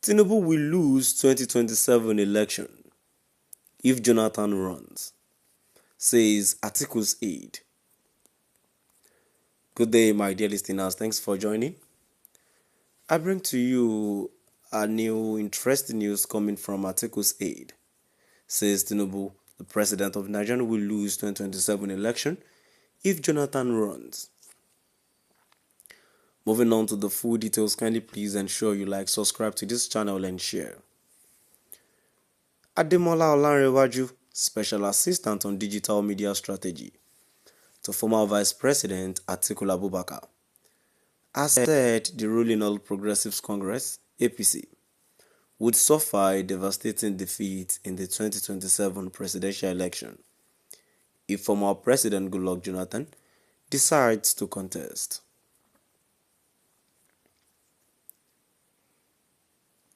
Tinubu will lose 2027 election if Jonathan runs, says Atiku's aide. Good day, my dear listeners. Thanks for joining. I bring to you a new interesting news coming from Atiku's aide. Says Tinubu, the president of Nigeria, will lose 2027 election if Jonathan runs. Moving on to the full details, kindly please ensure you like, subscribe to this channel and share. Ademola Olanrewaju, Special Assistant on Digital Media Strategy to former Vice President Atiku Abubakar, has said the ruling All Progressives Congress, APC, would suffer a devastating defeat in the 2027 presidential election if former President Goodluck Jonathan decides to contest.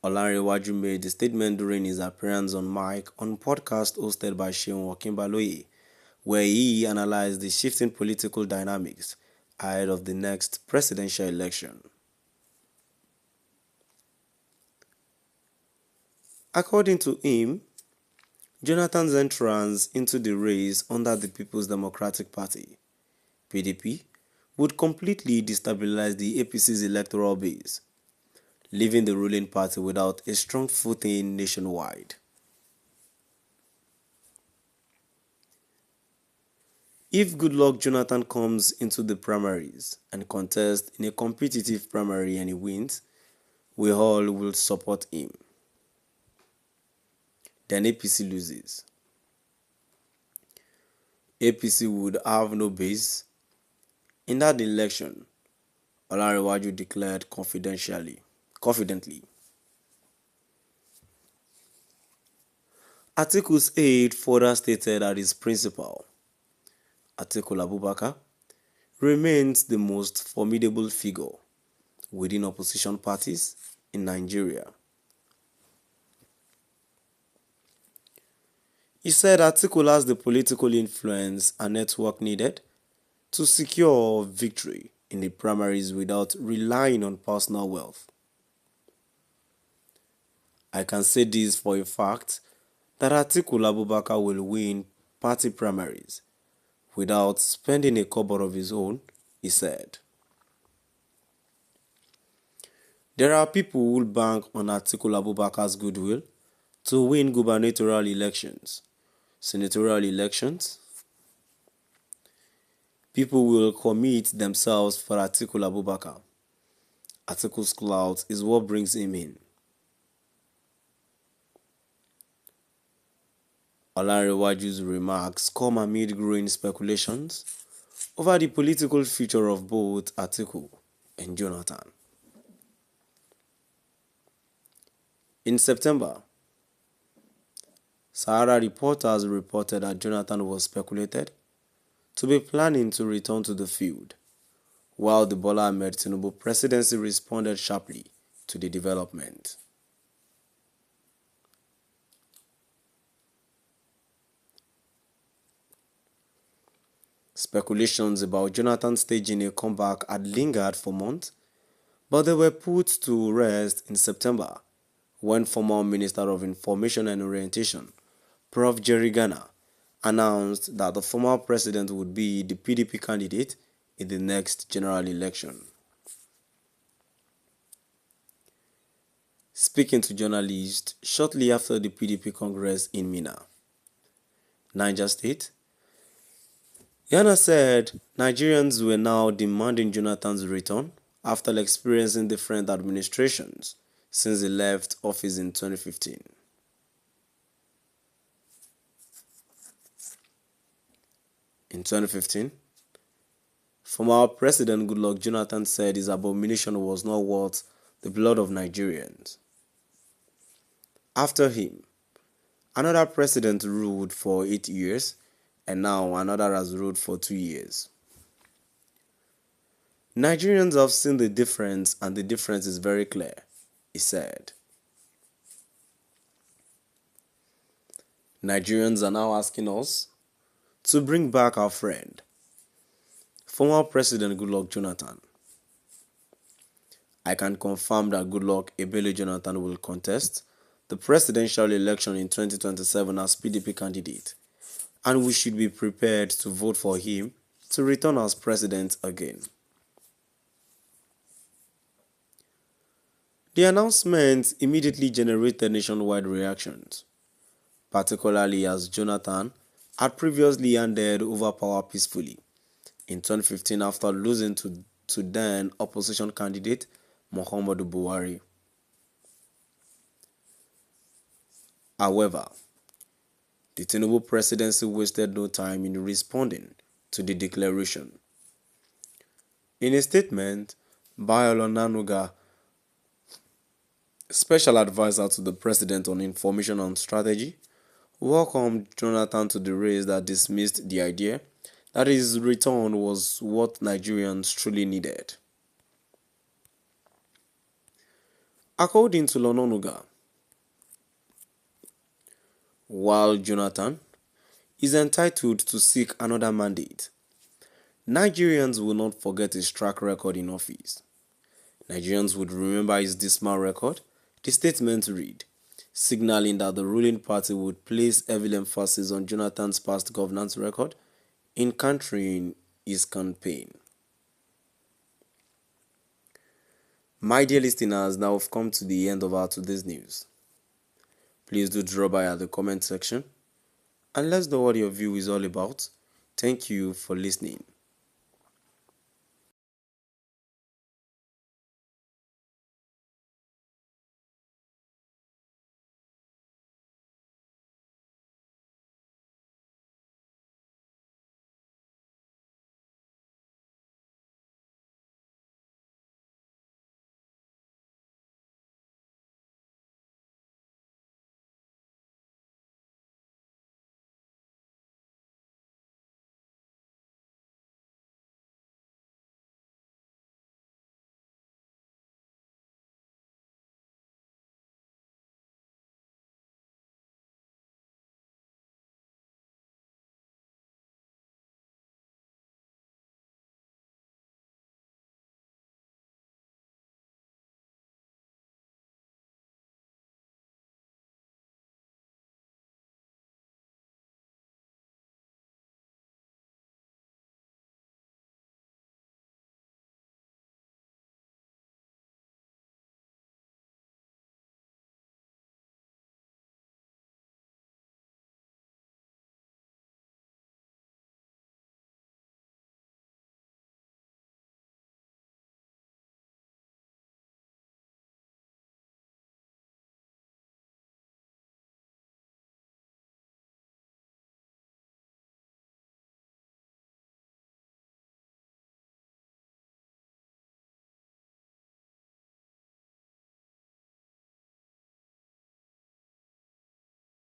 Olanrewaju made the statement during his appearance on mic on podcast hosted by Seun Okinbaloye, where he analyzed the shifting political dynamics ahead of the next presidential election. According to him, Jonathan's entrance into the race under the People's Democratic Party, PDP, would completely destabilize the APC's electoral base, leaving the ruling party without a strong footing nationwide. If Goodluck Jonathan comes into the primaries and contests in a competitive primary and he wins, we all will support him. Then APC loses. APC would have no base. In that election, Olanrewaju declared confidently. Atiku's aide further stated that his principal, Atiku Abubakar, remains the most formidable figure within opposition parties in Nigeria. He said Atiku has the political influence and network needed to secure victory in the primaries without relying on personal wealth. I can say this for a fact that Atiku Abubakar will win party primaries without spending a kobo of his own, he said. There are people who will bank on Atiku Abubakar's goodwill to win gubernatorial elections, senatorial elections. People will commit themselves for Atiku Abubakar. Atiku's clout is what brings him in. Olanrewaju's remarks come amid growing speculations over the political future of both Atiku and Jonathan. In September, Sahara reporters reported that Jonathan was speculated to be planning to return to the field, while the Bola Ahmed Tinubu presidency responded sharply to the development. Speculations about Jonathan staging a comeback had lingered for months, but they were put to rest in September when former Minister of Information and Orientation, Prof. Jerry Gana, announced that the former president would be the PDP candidate in the next general election. Speaking to journalists shortly after the PDP Congress in Minna, Niger State, Gana said Nigerians were now demanding Jonathan's return after experiencing different administrations since he left office in 2015. In 2015, former President Goodluck Jonathan said his abomination was not worth the blood of Nigerians. After him, another president ruled for 8 years, and now another has ruled for 2 years. Nigerians have seen the difference, and the difference is very clear, he said. Nigerians are now asking us to bring back our friend, former President Goodluck Jonathan. I can confirm that Goodluck Ebele Jonathan will contest the presidential election in 2027 as PDP candidate, and we should be prepared to vote for him to return as president again. The announcement immediately generated nationwide reactions, particularly as Jonathan had previously handed over power peacefully in 2015 after losing to then opposition candidate Muhammadu Buhari. However, the Tinubu presidency wasted no time in responding to the declaration. In a statement, Bayo Nanuga, special advisor to the president on information and strategy, welcomed Jonathan to the race that dismissed the idea that his return was what Nigerians truly needed. According to Lononuga, while Jonathan is entitled to seek another mandate, Nigerians will not forget his track record in office. Nigerians would remember his dismal record, the statement read, signaling that the ruling party would place heavy emphasis on Jonathan's past governance record in countering his campaign. My dear listeners, now we've come to the end of our today's news. Please do drop by at the comment section and let's know what your view is all about. Thank you for listening.